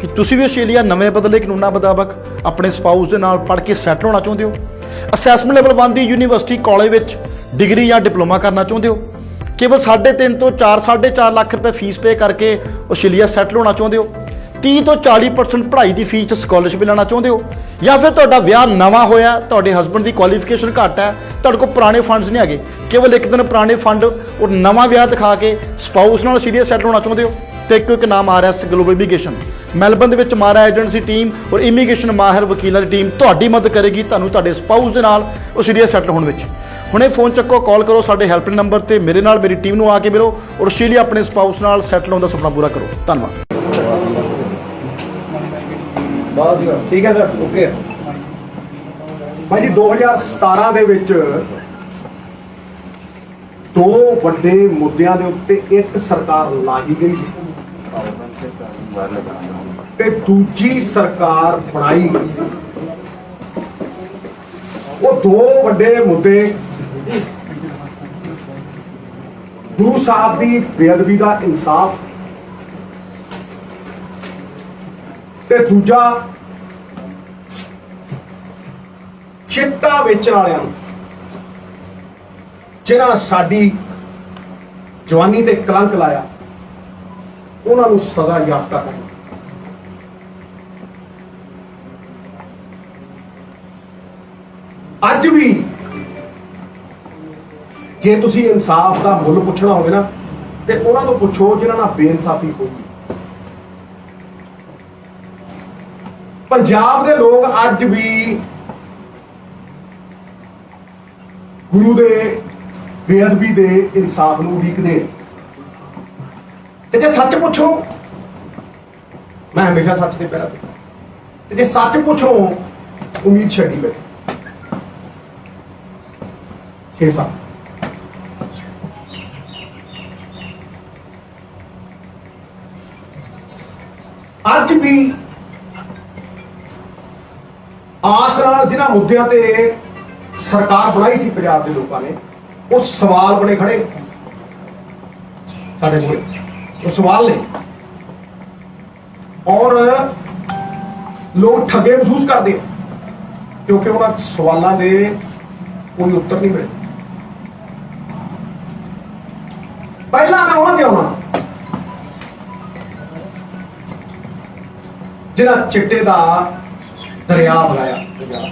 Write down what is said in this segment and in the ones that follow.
कि तुसी भी आस्ट्रेलिया नਵੇਂ बदले कानूनों मुताबक अपने स्पाउस के नाल पढ़ के सैटल होना चाहते हो, असैसमेंट लेवल 1 की यूनीवर्सिटी कॉलेज में डिग्री या डिप्लोमा करना चाहते हो, केवल 3.5 तो 4.5 लाख रुपए फीस पे करके आस्ट्रेलिया सैटल होना चाहते हो, 30 तो 40% पढ़ाई की फीस स्कॉलरशिप लेना चाहते हो, या फिर तुहाडा विआह नवा होया, तुहाडे हसबैंड की क्वालिफिकेशन घट है, तुहाडे कोल पुराने फंड्स नहीं हैगे, केवल एक दिन पुराने फंड और नवा विआह दिखा के स्पाउस नाल आस्ट्रेलिया सैटल होना चाहते हो। तो एक नाम आ रहा है ग्लोबल इमीग्रेशन। मैलबर्न विच मारा एजेंसी टीम और इमीग्रेशन माहिर वकीलों की टीम तुहाडी मदद करेगी तुहानू तुहाडे स्पाउस दे नाल आस्ट्रेलिया सैटल होने विच। हुणे फोन चक्को, कॉल करो साडे हेल्पलाइन नंबर ते, मेरे नाल मेरी टीम नू आके मिलो और आस्ट्रेलिया अपने स्पाउस नाल सैटल होने का सुपना पूरा करो। धन्यवाद। ठीक है सर, ओके भाई जी। 2017 ਦੇ ਵਿੱਚ ਦੋ ਵੱਡੇ ਮੁੱਦਿਆਂ ਦੇ ਉੱਤੇ ਇੱਕ ਸਰਕਾਰ ਲਾਹੀ ਗਈ ਸੀ ਤੇ ਦੂਜੀ ਸਰਕਾਰ ਬਣਾਈ ਗਈ ਸੀ। ਉਹ ਦੋ ਵੱਡੇ ਮੁੱਦੇ ਗੁਰੂ ਸਾਹਿਬ ਦੀ ਬੇਅਦਬੀ ਦਾ ਇਨਸਾਫ ਤੇ ਦੂਜਾ ਚਿੱਟਾ ਵੇਚਣ ਵਾਲਿਆਂ ਨੂੰ ਜਿਨ੍ਹਾਂ ਸਾਡੀ ਜਵਾਨੀ ਤੇ ਕਲੰਕ ਲਾਇਆ ਉਹਨਾਂ ਨੂੰ ਸਜ਼ਾ ਯਾਫਤਾ ਕਰਨਾ। ਅੱਜ ਵੀ ਜੇ ਤੁਸੀਂ ਇਨਸਾਫ ਦਾ ਮੁੱਲ ਪੁੱਛਣਾ ਹੋਵੇ ਨਾ ਤੇ ਉਹਨਾਂ ਤੋਂ ਪੁੱਛੋ ਜਿਨ੍ਹਾਂ ਨਾਲ ਬੇਇਨਸਾਫੀ ਹੋਈ। ਪੰਜਾਬ ਦੇ ਲੋਕ ਅੱਜ ਵੀ ਗੁਰੂ ਦੇ ਬੇਅਦਬੀ ਦੇ ਇਨਸਾਫ ਨੂੰ ਉਡੀਕਦੇ ਤੇ ਜੇ ਸੱਚ ਪੁੱਛੋ, ਮੈਂ ਹਮੇਸ਼ਾ ਸੱਚ ਦੇ ਪੈਰਾਂ ਤੇ ਜੇ ਸੱਚ ਪੁੱਛੋ ਉਮੀਦ ਛੱਡੀ ਬੈਠੇ 6 ਸਾਲ। ਅੱਜ ਵੀ ਆਸ ਨਾਲ ਜਿਨ੍ਹਾਂ ਮੁੱਦਿਆਂ ਤੇ ਸਰਕਾਰ ਬਣਾਈ ਸੀ ਪੰਜਾਬ ਦੇ ਲੋਕਾਂ ਨੇ, ਉਹ ਸਵਾਲ ਬਣੇ ਖੜੇ ਸਾਡੇ ਕੋਲ। ਉਹ ਸਵਾਲ ਨੇ ਔਰ ਲੋਕ ਠੱਗੇ ਮਹਿਸੂਸ ਕਰਦੇ ਕਿਉਂਕਿ ਉਹਨਾਂ ਸਵਾਲਾਂ ਦੇ ਕੋਈ ਉੱਤਰ ਨਹੀਂ ਮਿਲੇ। ਪਹਿਲਾਂ ਮੈਂ ਉਹਨਾਂ ਤੇ ਆਉਣਾ ਜਿਹੜਾ ਚਿੱਟੇ ਦਾ ਦਰਿਆ ਬਗਾਇਆ ਪੰਜਾਬ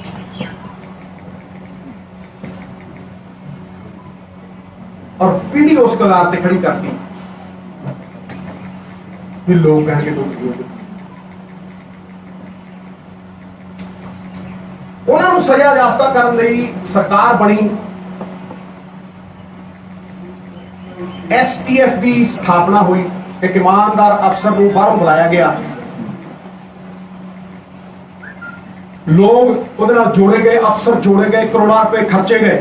और पीढ़ी उस कगार ते खड़ी करती फिर लोग कहेंगे तो उन्होंने सजा याफ्ता करने लई सरकार बनी। STF की स्थापना हुई, एक ईमानदार अफसर को बाहरों बुलाया गया, लोग उहदे नाल जोड़े गए, अफसर जोड़े गए, करोड़ों रुपए खर्चे गए,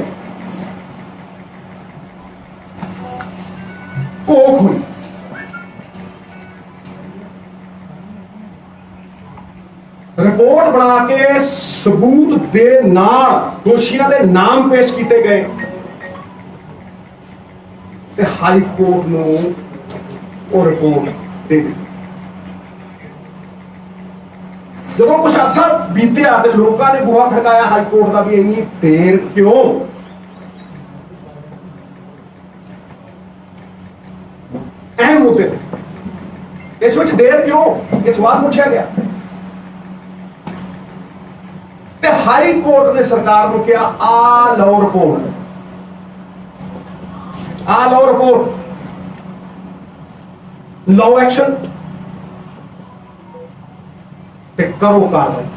कोख हुई। रिपोर्ट बना के सबूत दे नाल दोषियों के नाम पेश किए गए ते हाई कोर्ट नूं वो रिपोर्ट दे दी। जब कुछ अरसा बीतिया तो लोगों ने बूहा खड़काया हाई कोर्ट का भी इन्नी देर क्यों। अहम मुद्दे इस विच देर क्यों, ये सवाल पूछा गया ते हाई कोर्ट ने सरकार को कहा आ लो रिपोर्ट, आ लो रिपोर्ट, लो एक्शन ते करो कार्रवाई।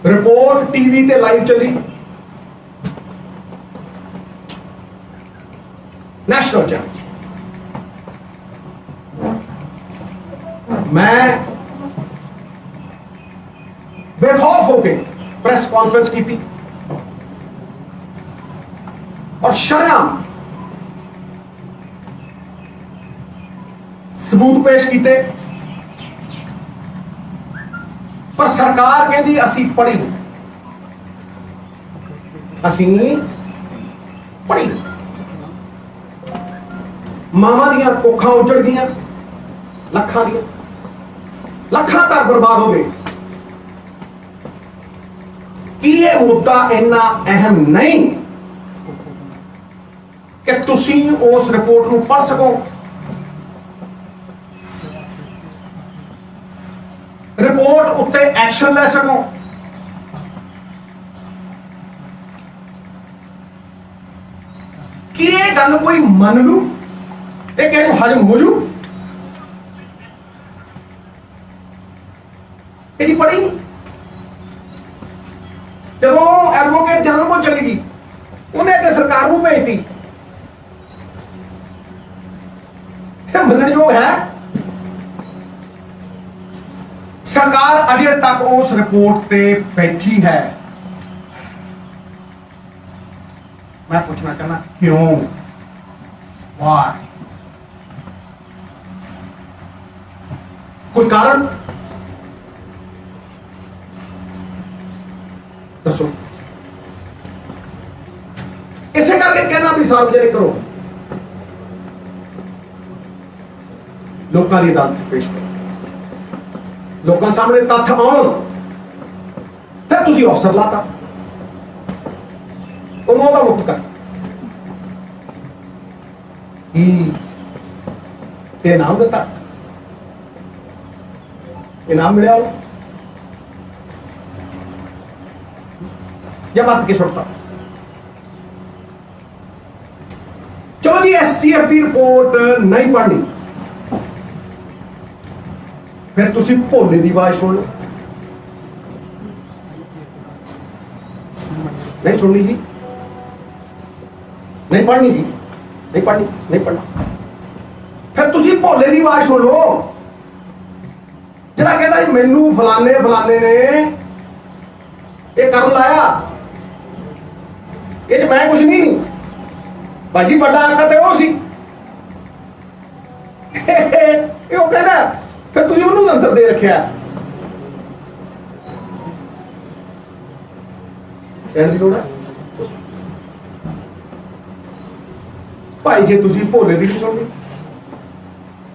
रिपोर्ट टीवी ते लाइव चली, नेशनल चैनल। मैं बेखौफ होके प्रेस कॉन्फ्रेंस की थी और शरेआम सबूत पेश किए, पर सरकार कहती असी पढ़ी, असी पढ़ी। ਮਾਵਾਂ ਦੀਆਂ ਕੋਖਾਂ ਉਜੜ ਗਈਆਂ, ਲੱਖਾਂ ਦੀਆਂ, ਲੱਖਾਂ ਘਰ ਬਰਬਾਦ ਹੋ ਗਏ। ਕੀ ਇਹ ਮੁੱਦਾ ਇੰਨਾ ਅਹਿਮ ਨਹੀਂ ਕਿ ਤੁਸੀਂ ਉਸ ਰਿਪੋਰਟ ਨੂੰ ਪੜ੍ਹ ਸਕੋ, ਰਿਪੋਰਟ ਉੱਤੇ ਐਕਸ਼ਨ ਲੈ ਸਕੋ? ਕੀ ਇਹ ਗੱਲ ਕੋਈ ਮੰਨ ਲੂ? ਇਹ ਕਿਸੇ ਨੂੰ ਹਜਮ ਹੋ ਜੂ? ਇਹ ਜੀ ਪੜ੍ਹੀ ਜਦੋਂ ਐਡਵੋਕੇਟ ਜਨਰਲ ਕੋਲ ਚਲੀ ਗਈ, ਉਹਨੇ ਅੱਗੇ ਸਰਕਾਰ ਨੂੰ ਭੇਜਤੀ। ਇਹ ਮੰਨਣਯੋਗ ਹੈ? ਸਰਕਾਰ ਅਜੇ ਤੱਕ ਉਸ ਰਿਪੋਰਟ ਤੇ ਬੈਠੀ ਹੈ। मैं पूछना चाहना क्यों, वाई? कोई कारण दसो। इसे करके कहना भी सार्वजनिक करो, लोगों की अदालत पेश करो, लोगों सामने तथ्य आउण। फिर तुसी अफसर लाता ਉਹਦਾ ਮੁਕਤ ਕਰ ਇਨਾਮ ਦਿੱਤਾ, ਇਨਾਮ ਮਿਲਿਆ ਜਾਂ ਵਰਤ ਕੇ ਸੁੱਟਤਾ। ਚਲੋ ਜੀ, STF ਦੀ ਰਿਪੋਰਟ ਨਹੀਂ ਪੜ੍ਹਨੀ, ਫਿਰ ਤੁਸੀਂ ਭੋਲੇ ਦੀ ਆਵਾਜ਼ ਸੁਣ ਲਓ। नहीं सुननी जी, नहीं पढ़नी जी, नहीं पढ़नी, नहीं पढ़ना। फिर तुसी भोले की आवाज सुन लो, जिहड़ा कहता जी मैनू फलाने फलाने ने ये कर लाया, ये मैं कुछ नहीं, भाजी बड़ा आका ते वो सी। ये वो कहता फिर तुसी उन्होंने अंदर दे रखा कहने की लोड़ है। भाई जे तुसी भोले दी सुननी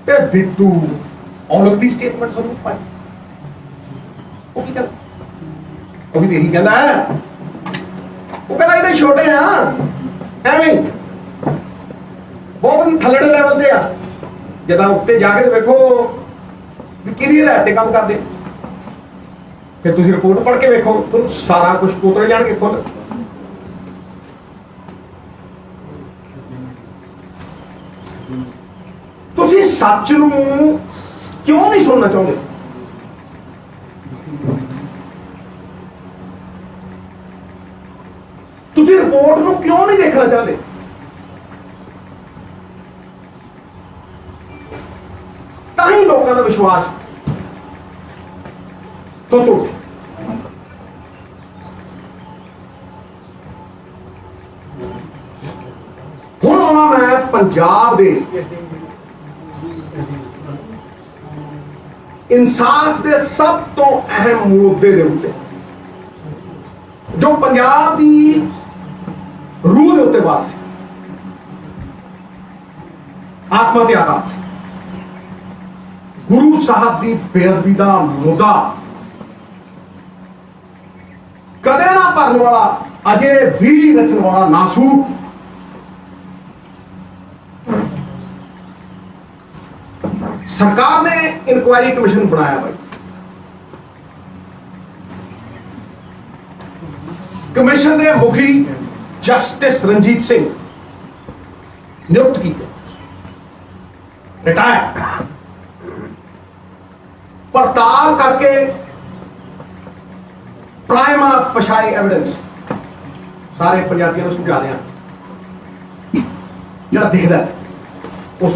ते बिट्टू औलख दी स्टेटमेंट सुनो भाई, वो की कहता, वो भी तो यही कहता है, वो कहता इधर छोटे हैं एवं बहुत थल्लड़े लेवल ते आ, जदा उत्ते जाके तो वेखो भी किहदी हदायत ते काम करदे, फिर तुसी रिपोर्ट पढ़ के वेखो, तुम सारा कुछ पोतरे जाणगे खुद। तुसी सच नूं क्यों नहीं सुनना चाहते? तुसी रिपोर्ट नूं क्यों नहीं देखना चाहते? ताही लोगों का विश्वास तो हुण आउणा मैं पंजाब दे इंसाफ के सब तो अहम मुद्दे दे उत्ते, जो पंजाब की रूह के उत्ते वार से आत्मा के आघात से गुरु साहब की बेअदबी का मुद्दा कदे ना भरने वाला, अजे भी रचने वाला नासूक सरकार ने इंक्वायरी कमीशन बनाया भाई। कमीशन के मुखी जस्टिस रंजीत सिंह नियुक्त किए, रिटायर, पड़ताल करके प्राइमा फशाई एविडेंस सारे पंजाबियों को समझा रहे हैं, जो दिखता है उस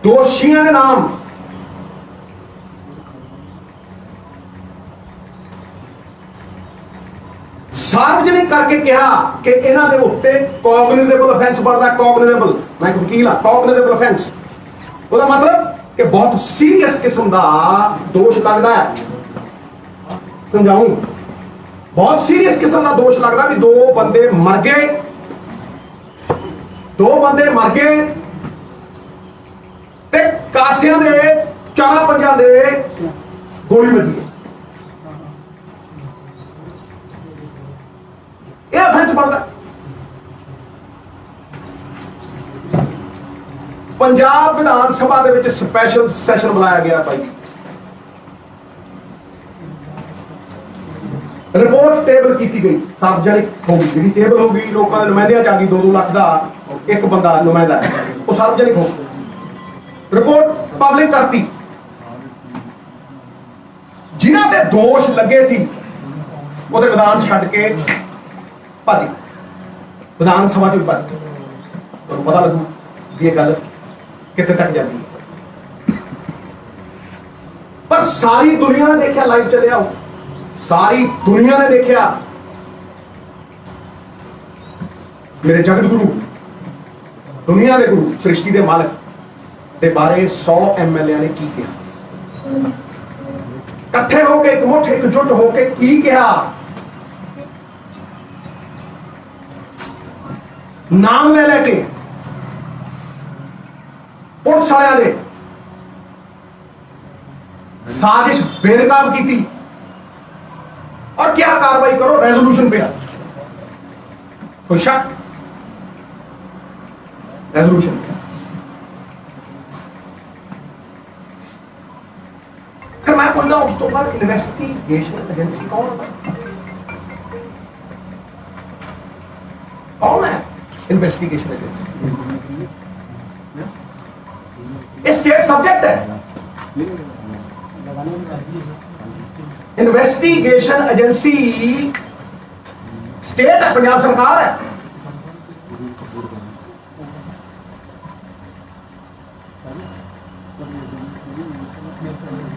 दोषियों के नाम सार्वजनिक करके कहा कि इन्हां दे उत्ते कॉग्निजेबल ऑफेंस बनता है। कॉग्निजेबल, मैं एक वकील हाँ, कॉग्निजेबल ऑफेंस उसका मतलब कि बहुत सीरियस किस्म का दोष लगता है। समझाऊं, बहुत सीरियस किस्म का दोष लगता भी 2 बंदे मर गए, 2 बंदे मर गए ते कासियां दे 4-5 दे गोली वजी है। यह ऑफेंस बनता। पंजाब विधान सभा दे विच स्पैशल सैशन बुलाया गया भाई, रिपोर्ट टेबल की गई, सार्वजनिक होगी, जी टेबल होगी लोगों के नुमाइंदियां आ गई, 2-2 लाख का एक बंदा नुमाइंदा है, वो सार्वजनिक हो रिपोर्ट पब्लिक करती। जिन्हां ते दोष लगे सी वो विधान छड्ड के भज गए, विधान सभा चों भज गए। तुहानूं पता लगू भी ये गल कितने तक जाती है। पर सारी दुनिया ने देखा, लाइव चलिया, सारी दुनिया ने देखा मेरे जगत गुरु, दुनिया के गुरु, सृष्टि के मालक के बारे 100 MLA ने की कहा, कट्ठे होके एकमुठ एकजुट होके की कहा, नाम ले लेके पुलिस वालियां ने साजिश बेनकाब की थी। और क्या कार्रवाई करो, रेजोल्यूशन पे कोई शक, रेजोल्यूशन पे। फिर मैं पूछना उस तो बाद इन्वेस्टिगेशन एजेंसी कौन है? कौन है इन्वेस्टिगेशन एजेंसी? स्टेट सब्जेक्ट है। इन्वेस्टिगेशन एजेंसी स्टेट है, पंजाब सरकार है।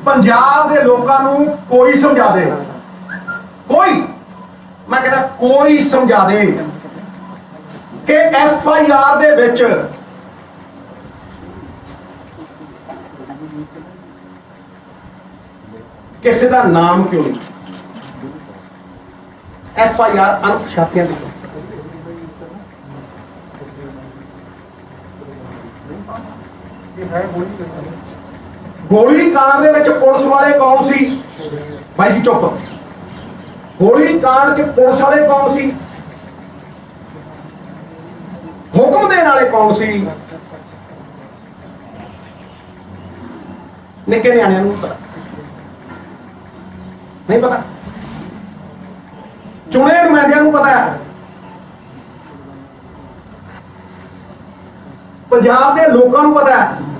पंजाब के लोगों को कोई समझा दे, कोई, मैं कहता कोई समझा दे कि FIR दे विच किसी का नाम क्यों नहीं? FIR अनपछातियां की गोली कांड दे विच पुलिस वाले कौन सी? भाई जी चुप। गोली कांड च पुलिस वाले कौन सी? हुक्म देने वाले कौन सी? निक्के न्याणियां नूं पता नहीं, पता चुने नुमाइंदियां नूं पता है, पंजाब के लोगों को पता है।